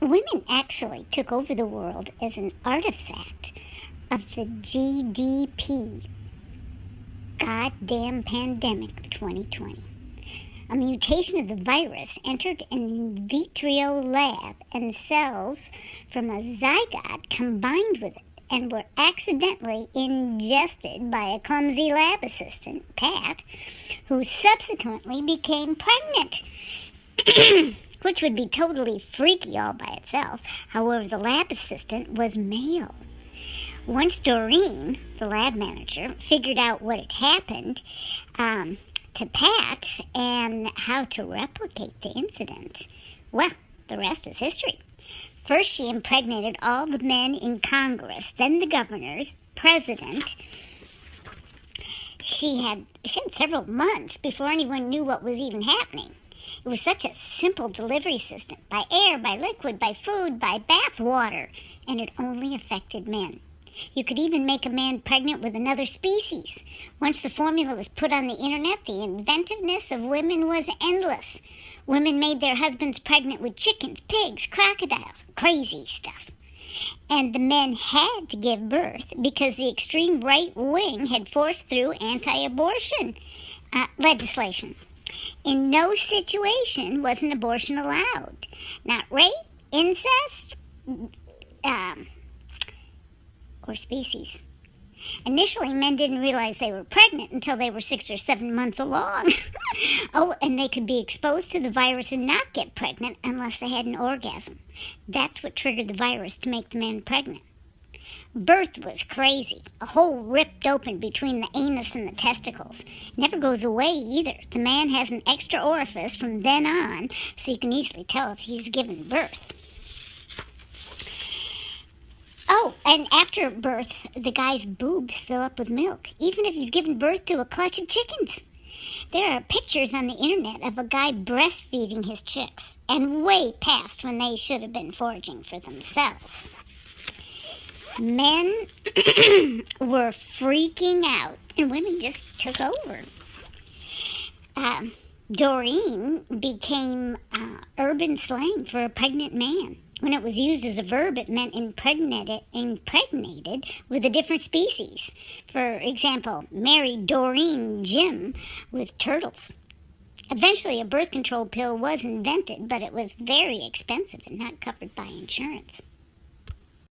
Women actually took over the world as an artifact of the GDP, goddamn pandemic of 2020. A mutation of the virus entered an in vitro lab, and cells from a zygote combined with it and were accidentally ingested by a clumsy lab assistant, Pat, who subsequently became pregnant, which would be totally freaky all by itself. However, the lab assistant was male. Once Doreen, the lab manager, figured out what had happened to Pat and how to replicate the incident, well, the rest is history. First, she impregnated all the men in Congress, then the governors, president. She had several months before anyone knew what was even happening. It was such a simple delivery system, by air, by liquid, by food, by bath water, and it only affected men. You could even make a man pregnant with another species. Once the formula was put on the internet, the inventiveness of women was endless. Women made their husbands pregnant with chickens, pigs, crocodiles, crazy stuff. And the men had to give birth because the extreme right wing had forced through anti-abortion legislation. In no situation was an abortion allowed. Not rape, incest, or species. Initially, men didn't realize they were pregnant until they were 6 or 7 months along. Oh, and they could be exposed to the virus and not get pregnant unless they had an orgasm. That's what triggered the virus to make the man pregnant. Birth was crazy. A hole ripped open between the anus and the testicles. Never goes away either. The man has an extra orifice from then on, so you can easily tell if he's given birth. Oh, and after birth, the guy's boobs fill up with milk, even if he's given birth to a clutch of chickens. There are pictures on the internet of a guy breastfeeding his chicks, and way past when they should have been foraging for themselves. Men were freaking out, and women just took over. Doreen became urban slang for a pregnant man. When it was used as a verb, it meant impregnated with a different species. For example, marry Doreen Jim with turtles. Eventually, a birth control pill was invented, but it was very expensive and not covered by insurance.